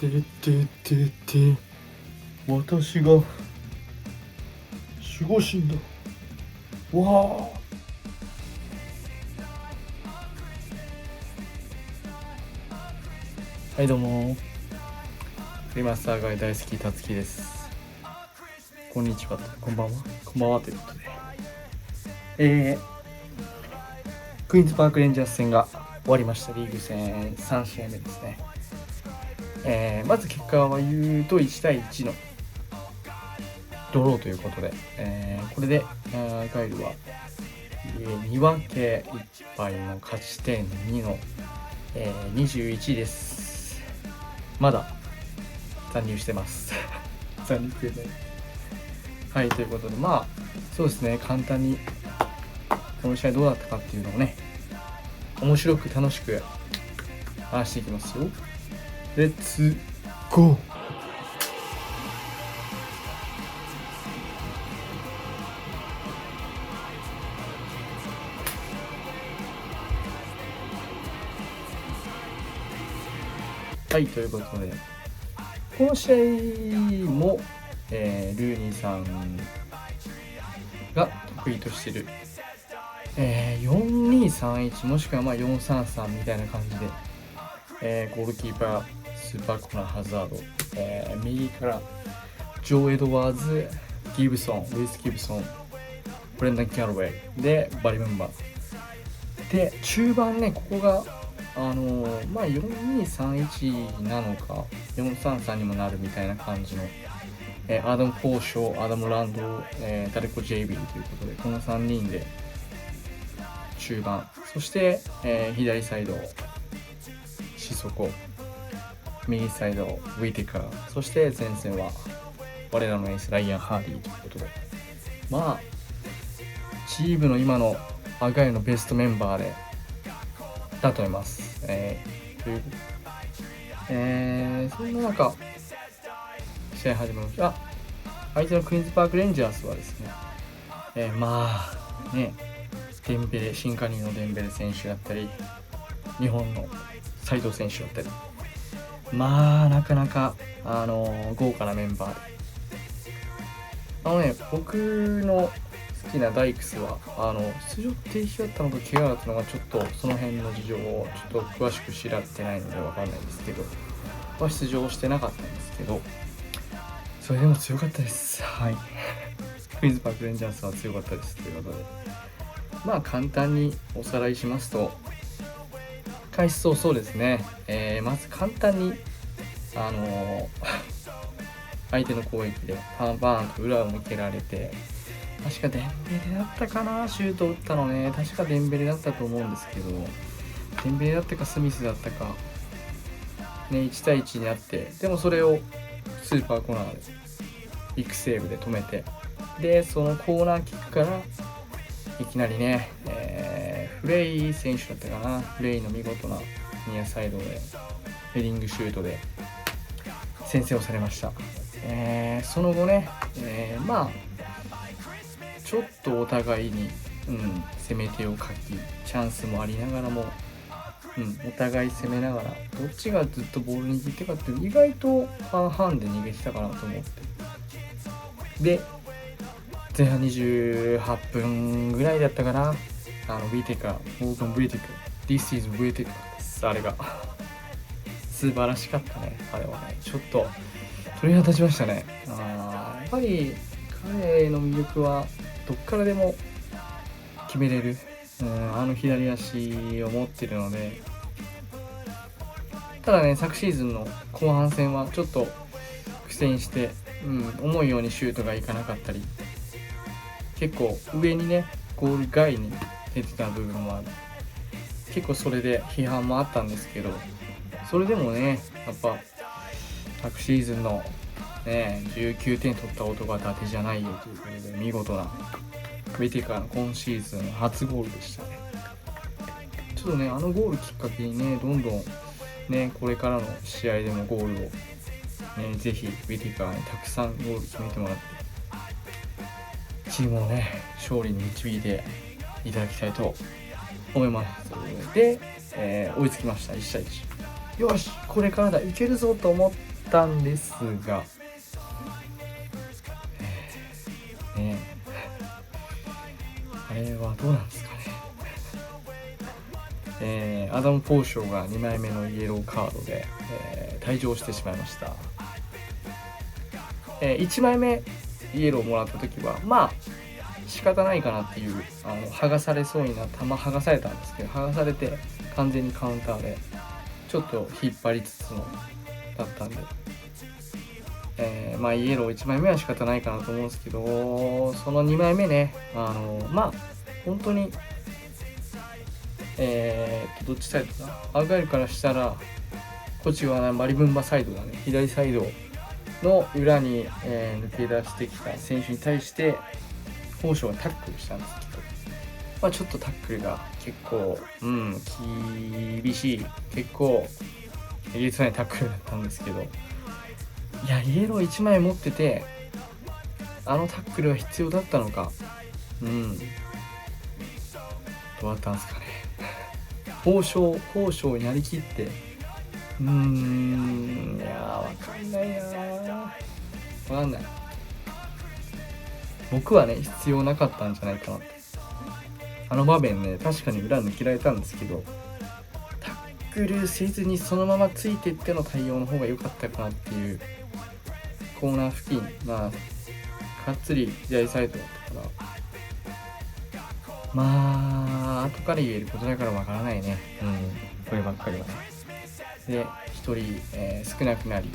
て私が守護神だ。わあ。はいどうも、リマスター街大好きたつきです。こんにちは、こんばんはということで、クイーンズパークレンジャーズ戦が終わりました。リーグ戦3試合目ですね。まず結果は言うと1対1のドローということで、これでガイルは2分け1敗の勝ち点2の、21です。まだ残留してます残留してね。はい、ということでそうですね、簡単にこの試合どうだったかっていうのをね、面白く楽しく話していきますよ。レッツゴー。はい、ということでこの試合も、ルーニーさんが得意としてる、4231もしくは433みたいな感じで、ゴールキーパースーパーコーナーハザード、右からジョー・エドワーズ、ギブソン、ルイス・ギブソン、ブレンダン・キャロウェイでバリメンバーで、中盤ね、ここが4231なのか433にもなるみたいな感じの、アダム・ポーショ、アダム・ランド、ダレコ・ジェイビーということで、この3人で中盤、そして、左サイドシソコ、右サイドウィティカー、そして前線は我らのエースライアン・ハーディーということで、チームの今のアガイのベストメンバーでだと思います。そんな中試合始まりました。相手のクイーンズパークレンジャーズはですね、デンベレ、新加入のデンベレ選手だったり、日本の斉藤選手だったり、なかなか豪華なメンバーで、僕の好きなダイクスは出場停止だったのか怪我だったのか、ちょっとその辺の事情をちょっと詳しく調べてないので分かんないんですけど、出場してなかったんですけど、それでも強かったです。はいクイーンズパークレンジャーズは強かったですということで、簡単におさらいしますと、開始早々ですね、まず簡単に相手の攻撃でパンパンと裏を抜けられて、確かデンベレだったかな、シュート打ったのね、確かデンベレだったと思うんですけど、デンベレだったかスミスだったかね、1対1になって、でもそれをスーパーコーナーでビッグセーブで止めて、でそのコーナーキックからいきなりね、フレイ選手だったかな、フレイの見事なニアサイドでヘディングシュートで先制をされました。その後ね、ちょっとお互いに、攻め手をかき、チャンスもありながらも、お互い攻めながら、どっちがずっとボール握ってかって意外と半々で逃げてたかなと思って、で前半28分ぐらいだったかな、ウィティカ、モーガン・ウィティカ、This is ウィティカです。あれが素晴らしかったね。あれはね、ちょっと鳥肌立ちましたね。やっぱり彼の魅力はどっからでも決めれる、左足を持ってるので、ただね、昨シーズンの後半戦はちょっと苦戦して、思うようにシュートがいかなかったり、結構上にね、ゴール外に出てた部分もある。結構それで批判もあったんですけど、それでもね、やっぱ昨シーズンのね、19点取った男は伊達じゃないよということで、見事なウィティカーの今シーズン初ゴールでしたね。ちょっとね、ゴールきっかけにね、どんどんね、これからの試合でもゴールをね、ぜひウィティカーにたくさんゴール決めてもらって、チームをね、勝利に導いていただきたいと思います。で、追いつきました。1対1。よし、これからだ、いけるぞと思ったんですが、あれはどうなんですかね。アダム・ポーショーが2枚目のイエローカードで、退場してしまいました。1枚目イエローもらった時はまあ仕方ないかなっていう、剥がされそうになった剥がされたんですけど、剥がされて完全にカウンターでちょっと引っ張りつつのだったんで、まあイエロー1枚目は仕方ないかなと思うんですけど、その2枚目ね、まあ本当にどっちサイドだ、アーガイルからしたらこっちはマリブンバサイドだね、左サイドの裏に、抜け出してきた選手に対してポーションがタックルしたんですけど、まあ、ちょっとタックルが結構厳しい、結構えげつないタックルだったんですけど、いやイエロー1枚持っててタックルは必要だったのか、どうだったんですかね。交渉になりきって、いやわかんないな、わかんない。僕はね必要なかったんじゃないかなって。場面ね、確かに裏抜けられたんですけど、タックルせずにそのままついていっての対応の方が良かったかなっていう。コーナー付近、まあがっつり左サイドだったから、まあ後から言えることだからわからないね、こればっかりはね。で1人、少なくなり、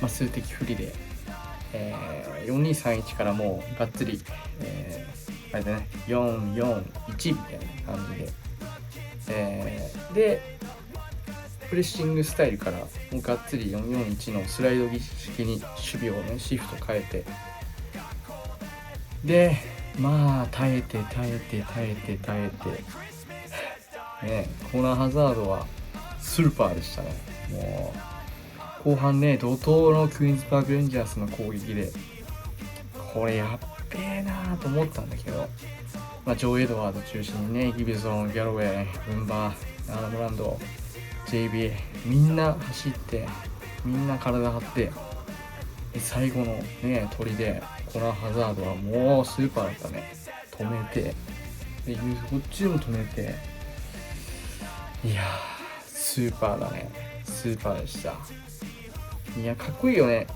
数的不利で、4231からもうがっつり、あれだね、441みたいな感じで、でプレッシングスタイルからもうがっつり441のスライド式に守備をねシフト変えて、でまあ耐えてね、コーナーハザードはスーパーでしたね。もう後半ね、怒涛のクイーンズパークレンジャースの攻撃でこれやっべえなと思ったんだけど、ジョー・エドワード中心にね、ギブソン、ギャロウェイ、ブンバー、アームランド、JBA みんな走って、みんな体張って、最後のね鳥でコーナーハザードはもうスーパーだったね。止めて、でこっちでも止めて、いやスーパーだね、スーパーでした。いやかっこいいよね。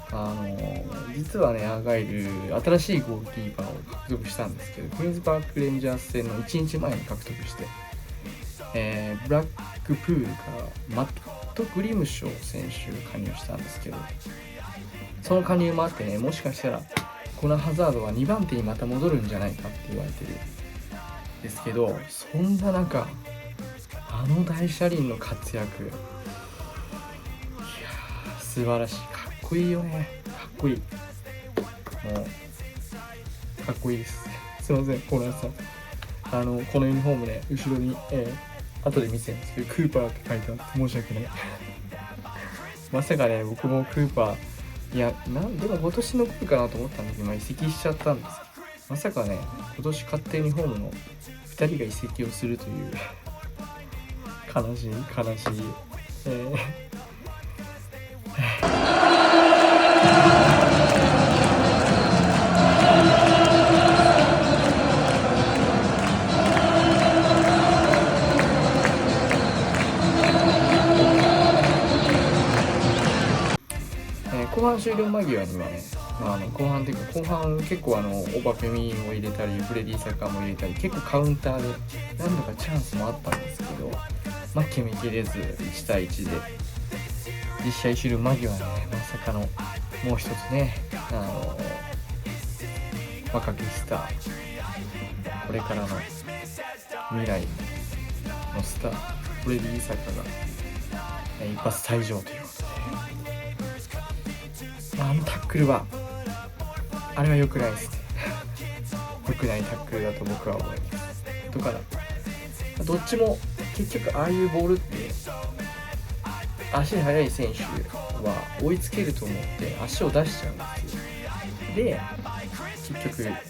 実はねアーガイル新しいゴールキーパーを獲得したんですけど、クイーンズパークレンジャース戦の1日前に獲得して、ブラックプールからマット・グリムショー選手が加入したんですけど、その加入もあってね、もしかしたらコーナーハザードは2番手にまた戻るんじゃないかって言われてるんですけど、そんな中大車輪の活躍、いや素晴らしい、かっこいいよね、かっこいい、もうかっこいいです。すいませんコーナーさん、このユニフォームね、後ろに、後で見せるんですけどクーパーって書いてあって申し訳ないまさかね、僕もクーパー、いやでも今年残るかなと思ったんだけど、移籍しちゃったんですけど、まさかね今年買ったユニフォームの2人が移籍をするという悲しい、後半終了間際にはね、後半結構オバペミを入れたりフレディ・サッカーも入れたり、結構カウンターで何度かチャンスもあったんですけど、決めきれず1対1で実試合終了間際にね、まさかのもう一つね、若きスター、これからの未来のスターフレディ・サッカーが一発退場ということで、タックルはあれは良くないですね良くないタックルだと僕は思います。だからどっちも結局ああいうボールって足速い選手は追いつけると思って足を出しちゃうんですよ。で結局ね、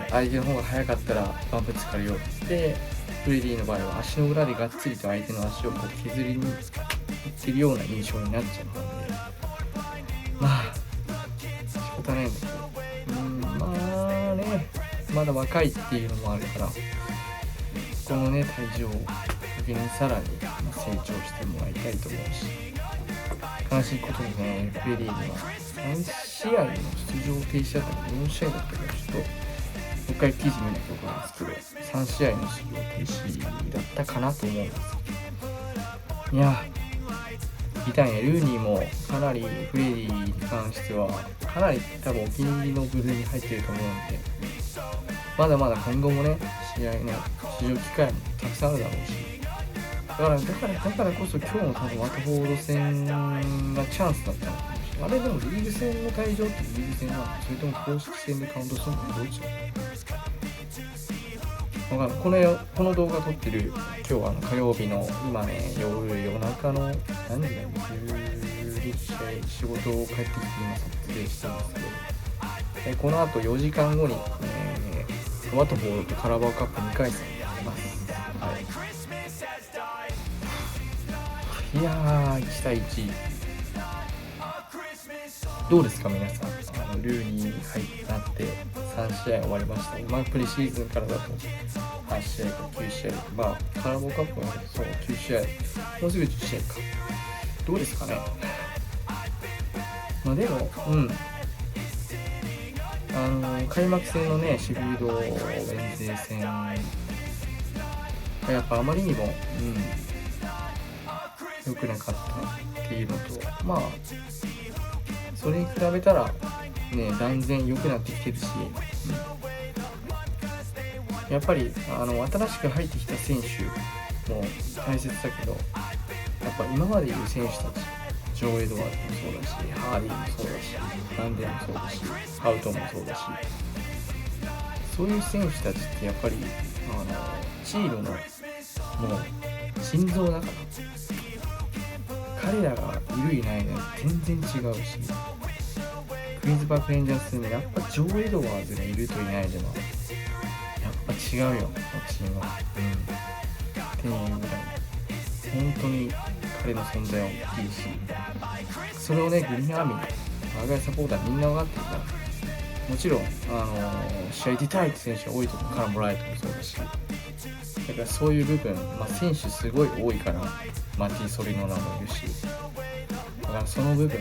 相手の方が速かったらバンプつかるよってフレディの場合は足の裏でがっつりと相手の足を削りにいってるような印象になっちゃうので、方ないんだけど、まあね、まだ若いっていうのもあるから、このね体重を確認さらに成長してもらいたいと思うし、悲しいことにねフレディには3試合の出場停止だったか4試合だったか、ちょっともう一回記事見なきゃ分かるんですけど、3試合の出場停止だったかなと思うんですけど、いやみたいなルーニーもかなりフレディに関してはかなり多分お気に入りの部類に入ってると思うんで、まだまだ今後もね試合の出場機会もたくさんあるだろうし、だからこそ今日の多分ワトフォード戦がチャンスだったのかもしれない。あれでもリーグ戦の退場ってリーグ戦なの？それとも公式戦でカウントするのかどっちだ？わかんない。この動画撮ってる今日火曜日の今ね夜中の何時だろう、12時仕事を帰ってきて今撮影してるんですけど、この後4時間後に、ワトフォードとカラバオカップ2回戦やります。はい、いやー1対1どうですか皆さん。ルーニーになって3試合終わりました。プレシーズンからだと8試合か9試合、カラボカップはそう9試合、もうすぐ10試合か。どうですかね。でも開幕戦のねシェフィールドウェンズデー戦やっぱあまりにも良くなかったっていうのと、それに比べたらね断然良くなってきてるし、やっぱり新しく入ってきた選手も大切だけど、やっぱ今までいる選手たち、ジョー・エドワーズもそうだし、ハーディーもそうだし、ランデンもそうだし、ハウトもそうだし、そういう選手たちってやっぱりチームのもう心臓だから、彼らがいるいないのは全然違うし、クイーンズパークレンジャーズにやっぱジョー・エドワーズがいるといないでもやっぱ違うよ、このチームは。っていうぐらい本当に彼の存在は大きいし、それをねグリーンアーミー、我が家サポーターみんな分かってるから、もちろん試合出たいって選手が多いところからもらえてもそうだし、だからそういう部分、選手すごい多いからマティ・ソリノナもいるし、だからその部分、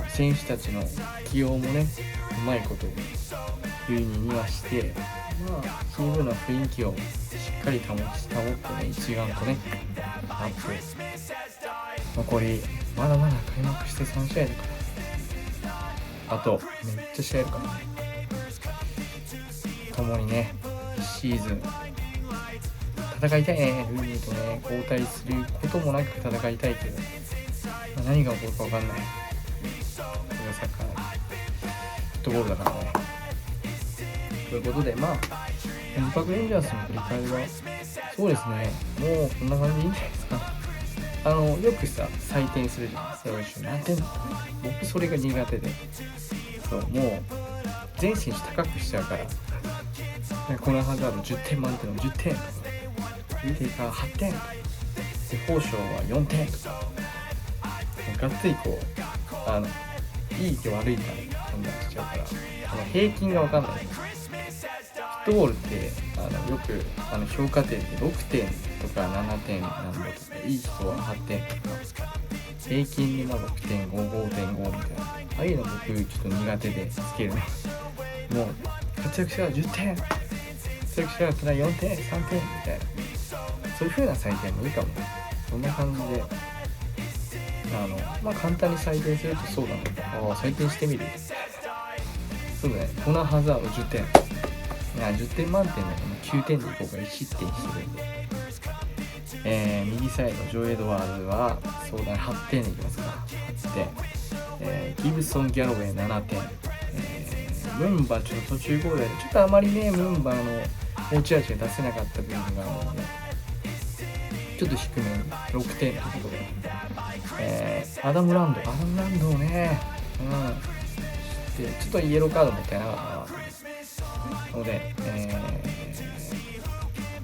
選手たちの起用もねうまいことルーニーにはして、チームの雰囲気をしっかり保ってね一丸とねあって、残りまだまだ開幕して3試合だから、あとめっちゃ試合あるからね、共にねシーズン戦いたいね。ルーニーとね交代することもなく戦いたいけど、何が起こるか分かんない。これがサッカー、フットボールだからね。ということでインパクトレンジャーズの振り返りはそうですね、もうこんな感じでいいんじゃないですか。よくさ採点するじゃん、選手何点だったね。僕それが苦手で、もう全選手高くしちゃうから、このハザード10点満点の10点とか、ウィティカー8点とかで、宝章は4点とか、がっつりこういいか悪いか判断しちゃうから、平均が分かんない。フットボールってよく評価点って6点とか7点なんだとか、いい人は8点とか、平均で6点5、5.5 みたいな、ああいうの僕ちょっと苦手でつけるのもう活躍したら10点、活躍したら4点3点みたいな、そういう風な採点もいいかもね。そんな感じで簡単に採点するとそうだね。採点してみる。そうだね。コナーハザード10点。10点満点だから9点でいこうか。1失点してるんで。右サイドジョー・エドワーズはそうだね8点でいきますか。8点。ギブソン・ギャロウェイ7点。ムンバちょっと途中ゴールでちょっとあまりねムンバの持ち味が出せなかった部分があるので、ちょっと低めに6点ということで、アダムランドをね、ちょっとイエローカードもったいなかったなので、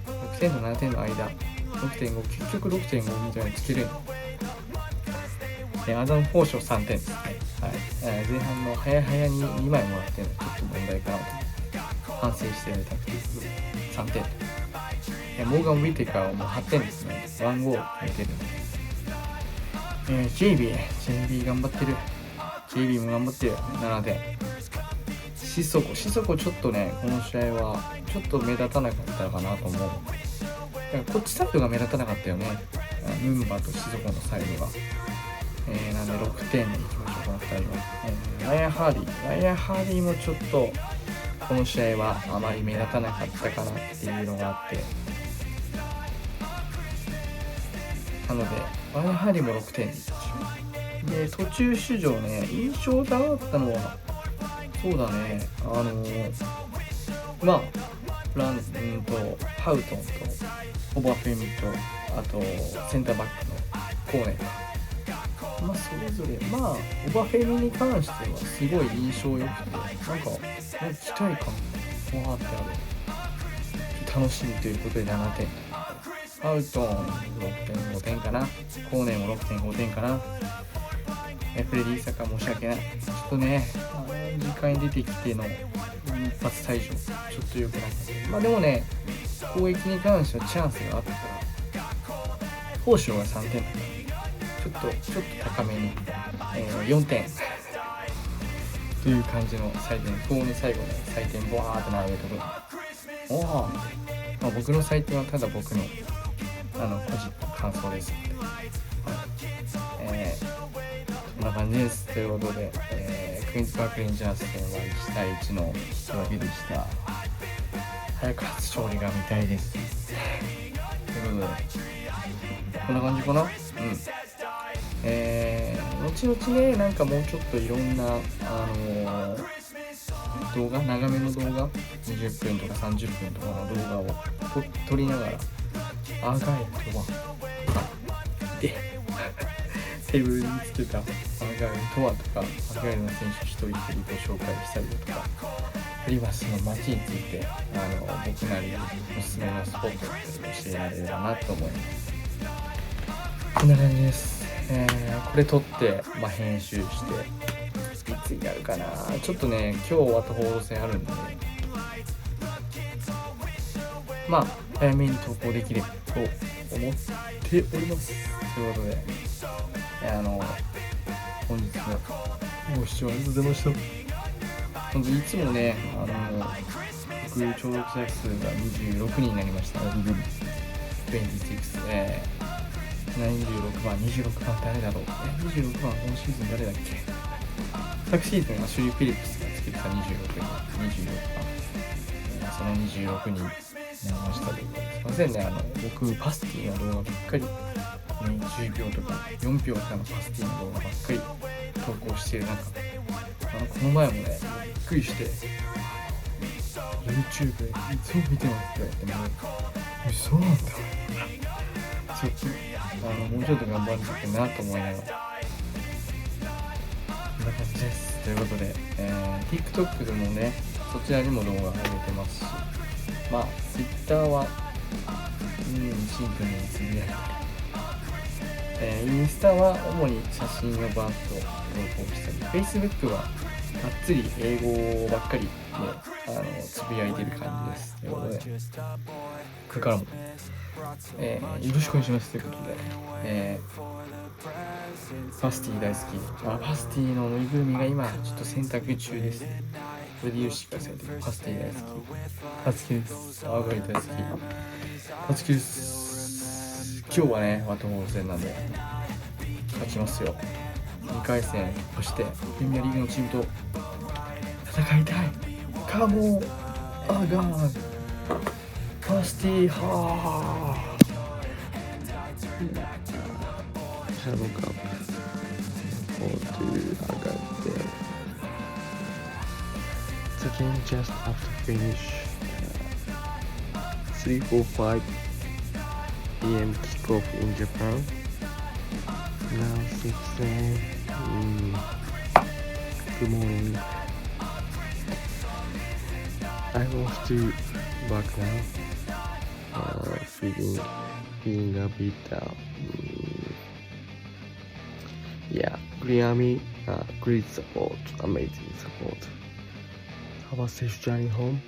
6点と7点の間 6.5 結局 6.5 みたいにつけるの。アダム・フォーショー3点ですね。はい。前半の早々に2枚もらってるのはちょっと問題かなと反省してやりたくて3点。モーガン・ウィテカーはもう8点ですね。1ゴール決めてる。JB 頑張ってる。JB も頑張ってる。7点。シソコちょっとね、この試合はちょっと目立たなかったかなと思う。こっちサイドが目立たなかったよね。ムンバとシソコのサイドが。なんで6点に行きましょう、この2人は。ライアン・ハーディもちょっとこの試合はあまり目立たなかったかなっていうのがあって、なのでライアン・ハーディも6点に行きましょう。で、途中出場ね、印象高かったのはそうだね、ハウトンとオバフェミと、あとセンターバックのコーネか。それぞれオバフェミに関してはすごい印象良くて、期待感もあって楽しみということで7点。ハウトン 6.5 点かな、コーネも 6.5 点かな。フレディ・サカ申し訳ない。ちょっとね、時間に出てきての一発退場、ちょっと良くなかった。でもね、攻撃に関してはチャンスがあったから、報酬が3点だから、ちょっと高めに、4点という感じの採点。最後の採点ボワーっと並べるところ。僕の採点はただ僕の個人の感想ですので、こんな感じです。ということで、クイーンズパークレンジャーズ戦は1対1の引き分けでした。早く初勝利が見たいです。ということで、こんな感じかな。後々ね、もうちょっといろんな動画、長めの動画、20分とか30分とかの動画を撮りながら、アーガイルとはでテーブルにつけたアーガイルとはとか、アーガイルの選手一人一人ご紹介したりとか、フリマスの街について僕なりにおすすめのスポットを教えられればなと思います。こんな感じです。これ撮って、編集していつになるかな。ちょっとね、今日はと報道戦あるんで、早めに投稿できればと思っております。ということで、本日もご視聴ありがとうございました。本当にいつもね、僕登録者数が26人になりました。26、26番誰だろう。26番今シーズン誰だっけ。昨シーズンはシュリー・フィリップスがつけてた26番、その26人になりましたけど、すいませんね、僕パスティの動画ばっかり、10秒とか4秒とかのパスティの動画ばっかり投稿している中、この前もね、びっくりして YouTube でいつも見てますって言われて、そうなんだ、ちょっともうちょっと頑張らなきゃいけないなと思いながら、こんな感じです。ということで、TikTok でもね、そちらにも動画上げてますし、Twitter はシンプルにつぶやいたり、インスタは主に写真をバーッと投稿したり、Facebook はがっつり英語ばっかりでつぶやいてる感じです。ということで、これからも、よろしくお願いしますということで、パスティ大好き。パスティのぬいぐるみが今ちょっと選択中ですね。これで許してください。パスティ大好き。パツキです。アーガイ大好き。パツキです。今日はね、ワトホール戦なんで勝ちますよ。2回戦そしてプレミアリーグのチームと戦いたい。カモンアーガーパスティハーShadow Cup or to Agate. The game just after finish. 3:45 p.m. kickoff in Japan. Now 6 a.m. Good morning. I'm off to work now. Feeling a bit Yeah, Green Army, great support, amazing support. Have a safe journey home.